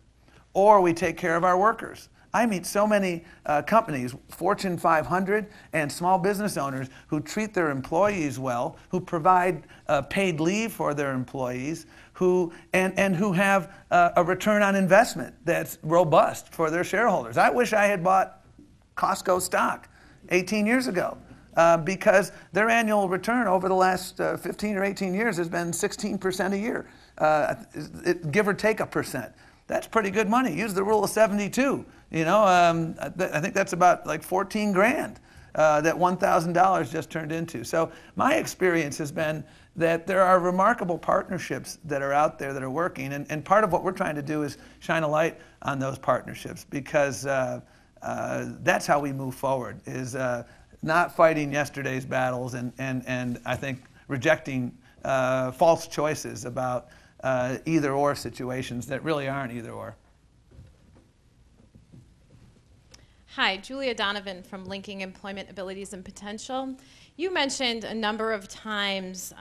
or we take care of our workers. I meet so many companies, Fortune 500 and small business owners, who treat their employees well, who provide paid leave for their employees, who have a return on investment that's robust for their shareholders. I wish I had bought Costco stock 18 years ago. Because their annual return over the last 15 or 18 years has been 16% a year, give or take 1%. That's pretty good money. Use the rule of 72. I think that's about like 14 grand that $1,000 just turned into. So my experience has been that there are remarkable partnerships that are out there that are working, and part of what we're trying to do is shine a light on those partnerships, because that's how we move forward. Is not fighting yesterday's battles and I think rejecting false choices about either-or situations that really aren't either-or. Hi, Julia Donovan from Linking Employment Abilities and Potential. You mentioned a number of times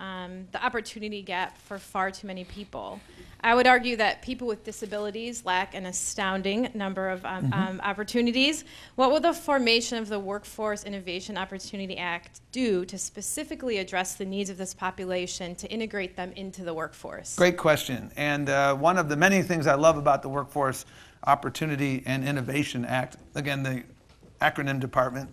the opportunity gap for far too many people. I would argue that people with disabilities lack an astounding number of opportunities. What will the formation of the Workforce Innovation Opportunity Act do to specifically address the needs of this population to integrate them into the workforce? Great question. And one of the many things I love about the Workforce Opportunity and Innovation Act, again, the acronym department,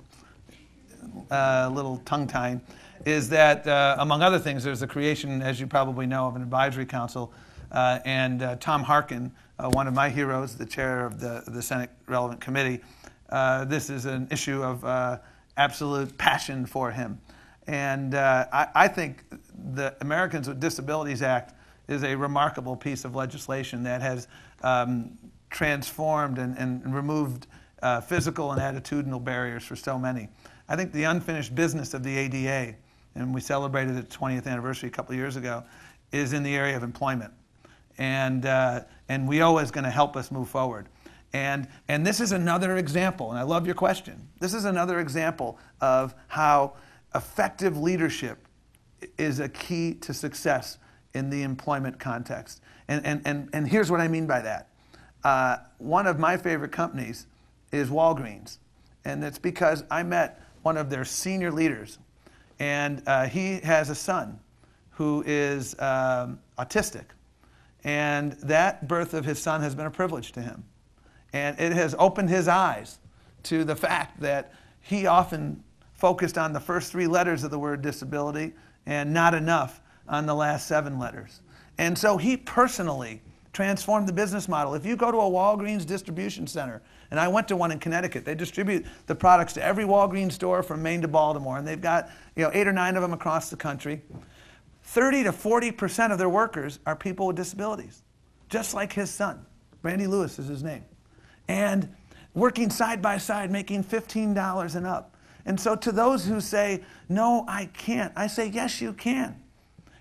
a little tongue-tying, is that, among other things, there's the creation, as you probably know, of an advisory council. And Tom Harkin, one of my heroes, the chair of the Senate Relevant Committee, this is an issue of absolute passion for him. And I think the Americans with Disabilities Act is a remarkable piece of legislation that has transformed and removed physical and attitudinal barriers for so many. I think the unfinished business of the ADA, and we celebrated its 20th anniversary a couple of years ago, is in the area of employment. And WIO is going to help us move forward. And this is another example, and I love your question. This is another example of how effective leadership is a key to success in the employment context. And here's what I mean by that. One of my favorite companies is Walgreens. And it's because I met one of their senior leaders. And he has a son who is autistic. And that birth of his son has been a privilege to him. And it has opened his eyes to the fact that he often focused on the first 3 letters of the word disability and not enough on the last 7 letters. And so he personally transformed the business model. If you go to a Walgreens distribution center, and I went to one in Connecticut, they distribute the products to every Walgreens store from Maine to Baltimore, and they've got 8 or 9 of them across the country. 30 to 40% of their workers are people with disabilities, just like his son. Randy Lewis is his name. And working side by side, making $15 and up. And so to those who say, no, I can't, I say, yes, you can.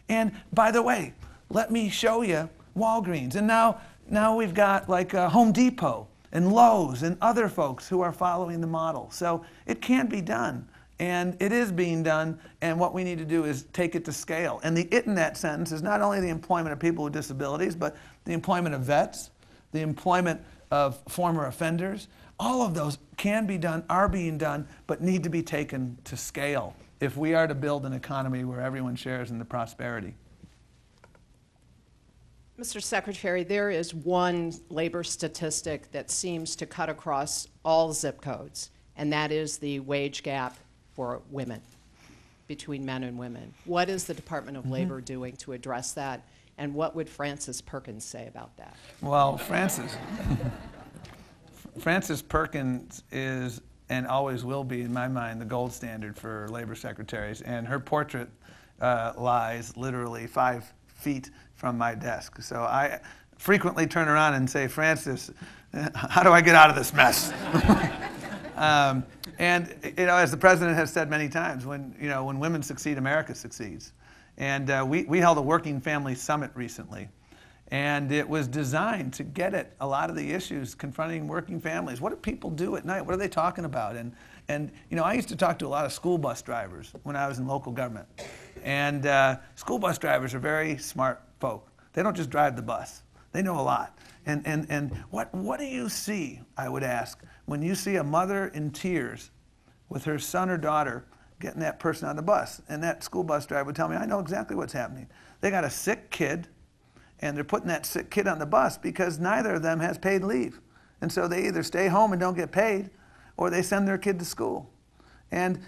And by the way, let me show you Walgreens. And now we've got like Home Depot and Lowe's and other folks who are following the model. So it can be done. And it is being done, and what we need to do is take it to scale. And the it in that sentence is not only the employment of people with disabilities, but the employment of vets, the employment of former offenders. All of those can be done, are being done, but need to be taken to scale if we are to build an economy where everyone shares in the prosperity. Mr. Secretary, there is one labor statistic that seems to cut across all zip codes, and that is the wage gap for women, between men and women. What is the Department of Labor doing to address that, and what would Frances Perkins say about that? Well, Frances Perkins is and always will be, in my mind, the gold standard for labor secretaries. And her portrait lies literally 5 feet from my desk. So I frequently turn around and say, Francis, how do I get out of this mess? And as the president has said many times, when women succeed, America succeeds. And we held a working family summit recently, and it was designed to get at a lot of the issues confronting working families. What do people do at night? What are they talking about? And I used to talk to a lot of school bus drivers when I was in local government. And school bus drivers are very smart folk. They don't just drive the bus. They know a lot. And what do you see, I would ask, when you see a mother in tears with her son or daughter getting that person on the bus? And that school bus driver would tell me, I know exactly what's happening. They got a sick kid, and they're putting that sick kid on the bus because neither of them has paid leave. And so they either stay home and don't get paid, or they send their kid to school. And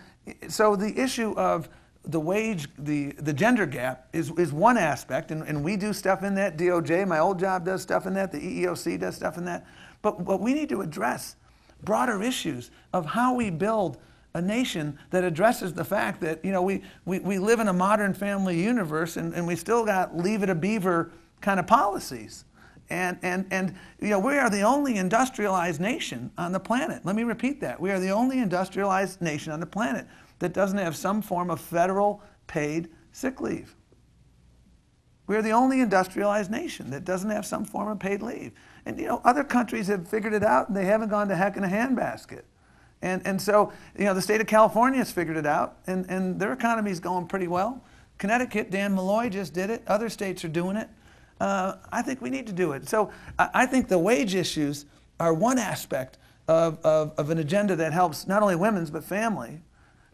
so the issue of the wage, the gender gap is one aspect, and we do stuff in that. DOJ, my old job, does stuff in that. The EEOC does stuff in that. But we need to address broader issues of how we build a nation that addresses the fact that we live in a modern family universe, and we still got leave it a beaver kind of policies. And we are the only industrialized nation on the planet. Let me repeat that. We are the only industrialized nation on the planet that doesn't have some form of federal paid sick leave. We're the only industrialized nation that doesn't have some form of paid leave. And other countries have figured it out, and they haven't gone to heck in a handbasket. And so the state of California has figured it out, and their economy is going pretty well. Connecticut, Dan Malloy just did it. Other states are doing it. I think we need to do it. So I think the wage issues are one aspect of an agenda that helps not only women's but family.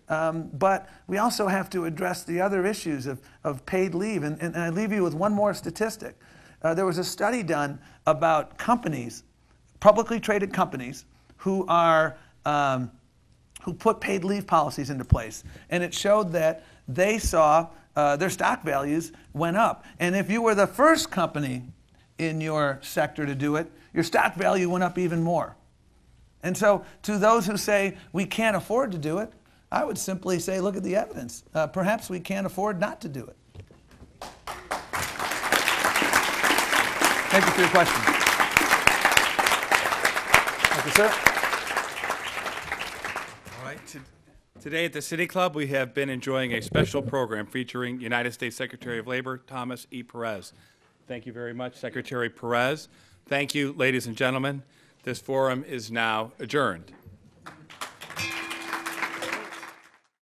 But we also have to address the other issues of paid leave. And I leave you with one more statistic. There was a study done about companies, publicly traded companies, who put paid leave policies into place. And it showed that they saw their stock values went up. And if you were the first company in your sector to do it, your stock value went up even more. And so to those who say we can't afford to do it, I would simply say, look at the evidence. Perhaps we can't afford not to do it. Thank you for your question. Thank you, sir. All right. Today at the City Club, we have been enjoying a special program featuring United States Secretary of Labor, Thomas E. Perez. Thank you very much, Secretary Perez. Thank you, ladies and gentlemen. This forum is now adjourned.